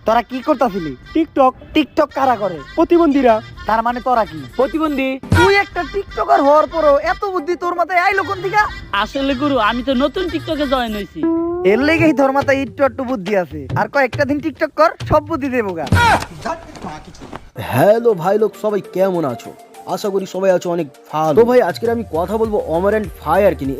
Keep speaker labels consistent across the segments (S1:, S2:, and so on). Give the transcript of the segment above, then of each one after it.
S1: তোরা কি করতাছিলি?
S2: TikTok.
S1: TikTok কারা করে?
S2: প্রতিবন্ধীরা।
S1: তার মানে তোরা কি
S2: প্রতিবন্ধী?
S1: তুই একটা টিকটকার হওয়ার পরও এত বুদ্ধি তোর মাথায় আইলো কোন দিকে?
S2: আসলে গুরু আমি তো নতুন টিকটকে জয়েন হইছি।
S1: এর লেগেই তোর মাথায় একটু বুদ্ধি আছে। আর কয়েকটা দিন টিকটক কর, সব বুদ্ধি দেবো গা।
S3: হ্যালো ভাই লোক, সবাই কেমন আছো? আশা করি সবাই আছো অনেক ভালো। তো ভাই আজকে আমি কথা বলবো অমর অ্যান্ড ফায়ারকে নিয়ে,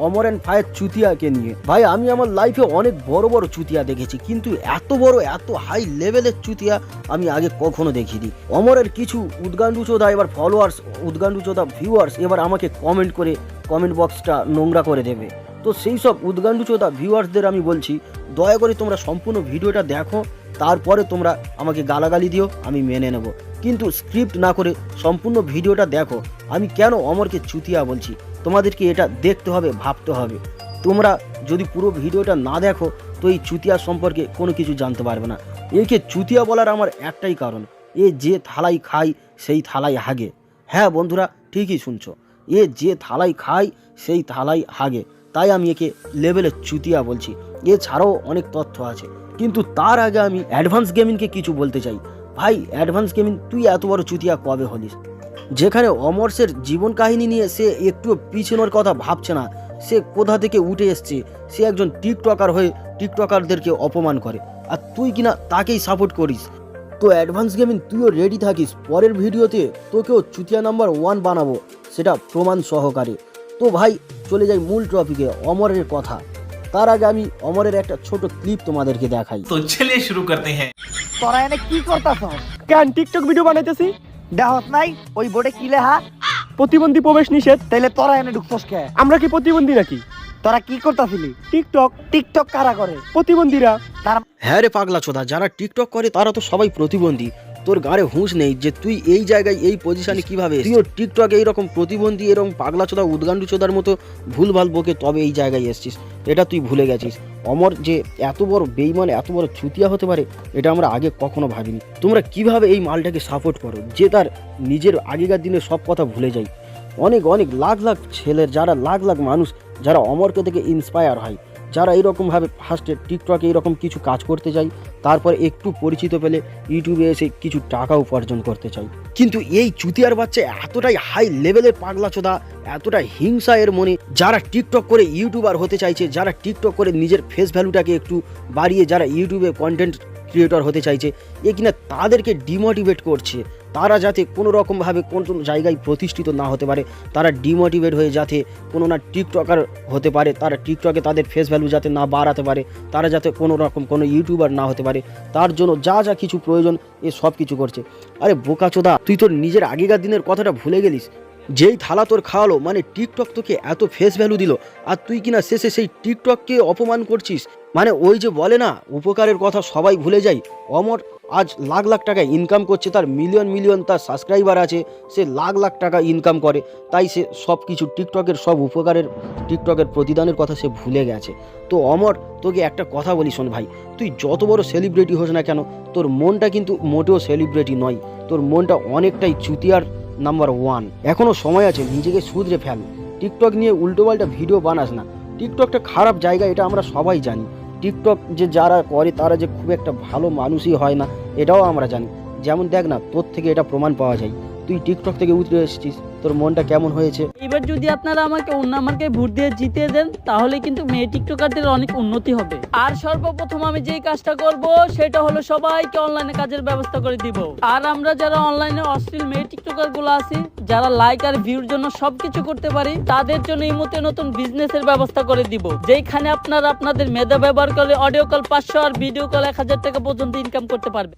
S3: অমর অ্যান্ড ফায়ার চুতিয়াকে নিয়ে। ভাই আমি আমার লাইফে অনেক বড় বড় চুতিয়া দেখেছি, কিন্তু এত বড় এত হাই লেভেলের চুতিয়া আমি আগে কখনো দেখিনি। অমরের কিছু উদ্গান্ডুচোদা এবার ফলোয়ার্স, উদ্গান্ডুচোদা ভিউয়ার্স এবার আমাকে কমেন্ট করে কমেন্ট বক্সটা নোংরা করে দেবে। তো সেই সব উদ্গান্ডুচোদা ভিউয়ার্সদের আমি বলছি, দয়া করে তোমরা সম্পূর্ণ ভিডিওটা দেখো, তারপরে তোমরা আমাকে গালাগালি দিও, আমি মেনে নেব। কিন্তু স্ক্রিপ্ট না করে সম্পূর্ণ ভিডিওটা দেখো। আমি কেন অমরকে চুতিয়া বলছি তোমাদেরকে এটা দেখতে হবে, ভাবতে হবে। তোমরা যদি পুরো ভিডিওটা না দেখো তো এই চুতিয়া সম্পর্কে কোনো কিছু জানতে পারবে না। একে চুতিয়া বলার আমার একটাই কারণ, এ যে থালায় খায় সেই থালায় হাগে। হ্যাঁ বন্ধুরা, ঠিকই শুনছো, এ যে থালায় খায় সেই থালায় হাগে। তাই আমি একে লেভেলের চুতিয়া বলছি। এছাড়াও অনেক তথ্য আছে, কিন্তু তার আগে আমি অ্যাডভান্স গেমিংকে কিছু বলতে চাই। ভাই অ্যাডভান্স গেমিং, তুই এত বড় চুতিয়া কবে হলিস? যেখানে অমর্সের জীবন কাহিনী নিয়ে সে একটুও পিছনের কথা ভাবছে না, সে কোথা থেকে উঠে এসছে, সে একজন টিকটকার হয়ে টিকটকারদেরকে অপমান করে, আর তুই কিনা তাকেই সাপোর্ট করিস। তো অ্যাডভান্স গেমিং, তুইও রেডি থাকিস, পরের ভিডিওতে তোকেও চুতিয়া নাম্বার 1 বানাবো, সেটা প্রমাণ সহকারে। তো ভাই চলে যাই মূল টপিকে, অমরের কথা। তার আগে আমি অমরের একটা ছোট ক্লিপ তোমাদেরকে দেখাই।
S4: तो चलिए शुरू करते हैं।
S1: তোরা এনে কি করতাছ?
S2: কেন টিকটক ভিডিও বানাইতেছি?
S1: দেহত নাই ওই বোর্ডে কি লেখা?
S2: প্রতিবন্ধী প্রবেশ নিষেধ।
S1: তাইলে তোরা এনে ঢুকছস কে?
S2: আমরা কি প্রতিবন্ধী নাকি?
S1: তোরা কি করতাছিলি?
S2: টিকটক।
S1: টিকটক কারা করে?
S2: প্রতিবন্ধীরা।
S1: তার
S3: হ্যাঁ রে পাগলা চোদা, যারা টিকটক করে তারা তো সবাই প্রতিবন্ধী। তোর গাড়ে হুঁশ নেই যে তুই এই জায়গায় এই পজিশনে কিভাবে এসেছিস? তুইও টিকটকে এইরকম প্রতিবন্ধী এরকম পাগলা চোদা উদ্গান্ডু চোদার মতো ভুলভাল বকে তবে এই জায়গায় এসেছিস, এটা তুই ভুলে গেছিস। অমর যে এত বড় বেইমান, এত বড় চুতিয়া হতে পারে, এটা আমরা আগে কখনো ভাবিনি। তোমরা কিভাবে এই মালটাকে সাপোর্ট করো যে তার নিজের আগেকার দিনে সব কথা ভুলে যায়? অনেক অনেক লাখ লাখ ছেলের, যারা লাখ লাখ মানুষ যারা অমরকে থেকে ইন্সপায়ার হয়, যারা এইরকমভাবে ফার্স্টে টিকটকে এইরকম কিছু কাজ করতে চাই, তারপর একটু পরিচিত পেলে ইউটিউবে এসে কিছু টাকা উপার্জন করতে চাই। কিন্তু এই চুতিয়ার বাচ্চা এতটাই হাই লেভেলের পাগলা চোদা, এতটাই হিংসা এর মনে, যারা টিকটক করে ইউটিউবার হতে চাইছে, যারা টিকটক করে নিজের ফেস ভ্যালুটাকে একটু বাড়িয়ে যারা ইউটিউবে কন্টেন্ট ক্রিয়েটর হতে চাইছে, এ কিনা তাদেরকে ডিমোটিভেট করছে। তারা যাতে কোনো রকমভাবে কোনো জায়গায় প্রতিষ্ঠিত না হতে পারে, তারা ডিমোটিভেট হয়ে যাতে কোনো না টিকটকার হতে পারে, তারা টিকটকে তাদের ফেস ভ্যালু যাতে না বাড়াতে পারে, তারা যাতে কোনো রকম কোনো ইউটিউবার না হতে পারে, তার জন্য যা যা কিছু প্রয়োজন এ সব কিছু করছে। আরে বোকাচোদা, তুই তোর নিজের আগেকার দিনের কথাটা ভুলে গেলিস? যেই থালা তোর খাওয়ালো, মানে টিকটক তোকে এত ফেস ভ্যালু দিল, আর তুই কিনা শেষে সেই টিকটককে অপমান করছিস। মানে ওই যে বলে না, উপকারের কথা সবাই ভুলে যায়। অমর আজ লাখ লাখ টাকা ইনকাম করছে, তার মিলিয়ন মিলিয়ন তার সাবস্ক্রাইবার আছে, সে লাখ লাখ টাকা ইনকাম করে, তাই সে সব কিছু টিকটকের সব উপকারের, টিকটকের প্রতিদানের কথা সে ভুলে গেছে। তো অমর, তোকে একটা কথা বলি শোন ভাই, তুই যত বড় সেলিব্রিটি হোস না কেন, তোর মনটা কিন্তু মোটেও সেলিব্রিটি নয়, তোর মনটা অনেকটাই চুতিয়ার নাম্বার 1। এখনও সময় আছে, নিজেকে শুধরে ফেল। টিকটক নিয়ে উল্টোপাল্টা ভিডিও বানাস না। টিকটকটা খারাপ জায়গা, এটা আমরা সবাই জানি। টিকটক যে যারা করে তারা যে খুব একটা ভালো মানুষই হয় না, এটাও আমরা জানি। যেমন দেখ না, তোর থেকে এটা প্রমাণ পাওয়া যায়, তুই টিকটক থেকে উতরে এসেছিস, তোর মনটা কেমন হয়েছে?
S2: এবার যদি আপনারা আমাকে অন্য আমাকে ভোট দিয়ে জিতিয়ে দেন, তাহলে কিন্তু মেয়ে টিকটকারদের অনেক উন্নতি হবে। আর সর্বপ্রথম আমি যেই কাজটা করব সেটা হলো সবাইকে অনলাইনে কাজের ব্যবস্থা করে দিব। আর আমরা যারা অনলাইনে অশ্লীল মেয়ে টিকটকার গুলো আছি, যারা লাইক আর ভিউর জন্য সবকিছু করতে পারি, তাদের জন্য এই মতে নতুন বিজনেসের ব্যবস্থা করে দিব, যেখানে আপনারা আপনাদের মেধা ব্যবহার করে অডিও কল 500 আর ভিডিও কল 1000 টাকা পর্যন্ত ইনকাম করতে পারবে।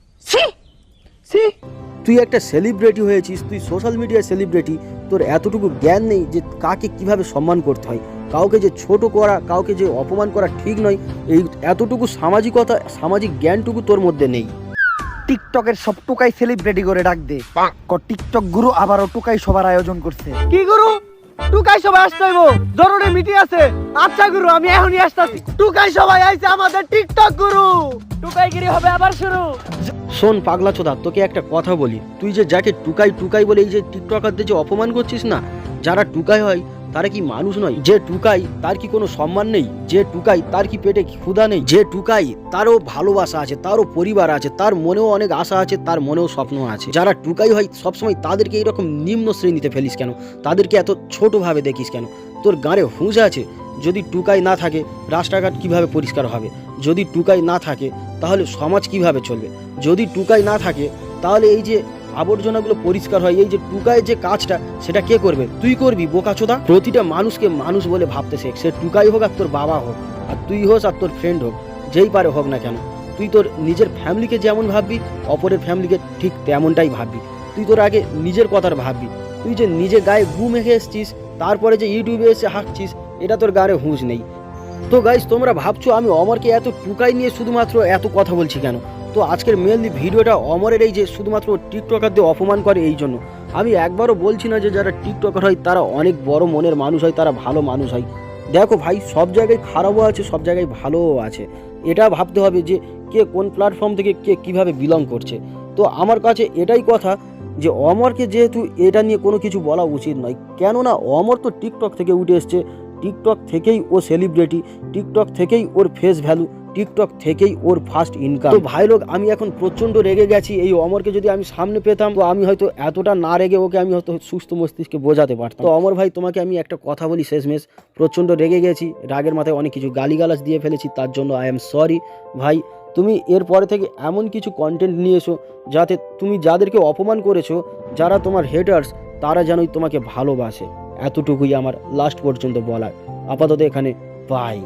S3: তুই একটা সেলিব্রিটি হয়েছিস, তুই সোশ্যাল মিডিয়ার সেলিব্রিটি, তোর এতটুকু জ্ঞান নেই যে কাকে কিভাবে সম্মান করতে হয়, কাউকে যে ছোট করা, কাউকে যে অপমান করা ঠিক নয়, এই এতটুকু সামাজিকতা, সামাজিক জ্ঞানটুকু তোর মধ্যে নেই।
S1: টিকটকের সব টুকাই সেলিব্রিটি করে ডাক দে। টিকটক গুরু আবারও টুকাই সবার আয়োজন করছে।
S2: কি গুরু? টুকাই সবাই আসতে হইব, জরুরি মিটিং আছে। আচ্ছা গুরু, আমি এখনই আসতেছি। টুকাই সবাই আইছে, আমাদের টিকটক গুরু টুকাইগিরি হবে আবার শুরু।
S3: শোন পাগলা চোদা, তোকে একটা কথা বলি, তুই যে যাকে টুকাই টুকাই বলে এই যে টিকটকারদের যে অপমান করছিস না, যারা টুকাই হয় তারা কি মানুষ নয়? যে টুকাই তার কি কোনো সম্মান নেই? যে টুকাই তার কি পেটে ক্ষুধা নেই? যে টুকাই তারও ভালোবাসা আছে, তারও পরিবার আছে, তার মনেও অনেক আশা আছে, তার মনেও স্বপ্ন আছে। যারা টুকাই হয় সবসময় তাদেরকে এইরকম নিম্ন শ্রেণীতে ফেলিস কেন? তাদেরকে এত ছোটভাবে দেখিস কেন? তোর গাঁড়ে হুঁশ আছে? যদি টুকাই না থাকে রাস্তাঘাট কিভাবে পরিষ্কার হবে? যদি টুকাই না থাকে তাহলে সমাজ কিভাবে চলবে? যদি টুকাই না থাকে তাহলে এই যে আবর্জনাগুলো পরিষ্কার হয়, এই যে টুকাইয়ের যে কাজটা সেটা কে করবে? তুই করবি বোকাচোদা। প্রতিটা মানুষকে মানুষ বলে ভাবতে শেখ, সে টুকাই হোক আর তোর বাবা হোক, আর তুই হোস আর তোর ফ্রেন্ড হোক, যেই পারে হোক না কেন। তুই তোর নিজের ফ্যামিলিকে যেমন ভাববি অপরের ফ্যামিলিকে ঠিক তেমনটাই ভাববি। তুই তোর আগে নিজের কথার ভাববি। তুই যে নিজে গায়ে গু মেখে এসছিস তারপরে যে ইউটিউবে এসে হাঁকছিস, এটা তোর গায়ে হুঁশ নেই। তো গাইস, তোমরা ভাবছো আমি অমরকে এত টুকাই নিয়ে শুধুমাত্র এত কথা বলছি কেন? তো আজকের মেনলি ভিডিওটা অমরের এই যে শুধুমাত্র টিকটকারদের অপমান করে এই জন্য। আমি একবারও বলছি না যে যারা টিকটকার হয় তারা অনেক বড় মনের মানুষ হয়, তারা ভালো মানুষ হয়। দেখো ভাই, সব জায়গায় খারাপও আছে, সব জায়গায় ভালোও আছে। এটা ভাবতে হবে যে কে কোন প্ল্যাটফর্ম থেকে কে কিভাবে বিলং করছে। তো আমার কাছে এটাই কথা যে অমরকে যেহেতু এটা নিয়ে কোনো কিছু বলা উচিত নয়, কেননা অমর তো টিকটক থেকে উঠে এসছে, টিকটক থেকেই ও সেলিব্রিটি, টিকটক থেকেই ওর ফেস ভ্যালু, টিকটক থেকেই ওর ফার্স্ট ইনকাম। তো ভাই লোক, আমি এখন প্রচণ্ড রেগে গেছি। এই অমরকে যদি আমি সামনে পেতাম তো আমি হয়তো এতটা না রেগে ওকে আমি হয়তো সুস্থ মস্তিষ্কে বোঝাতে পারতাম। তো অমর ভাই, তোমাকে আমি একটা কথা বলি শেষমেশ, প্রচণ্ড রেগে গেছি, রাগের মাথায় অনেক কিছু গালিগালাজ দিয়ে ফেলেছি, তার জন্য আই এম সরি ভাই। তুমি এরপরে থেকে এমন কিছু কন্টেন্ট নিয়ে এসো যাতে তুমি যাদেরকে অপমান করেছো, যারা তোমার হেটার্স, তারা যেনই তোমাকে ভালোবাসে। এতটুকুই আমার লাস্ট পর্যন্ত বলার। আপাতত এখানে বাই।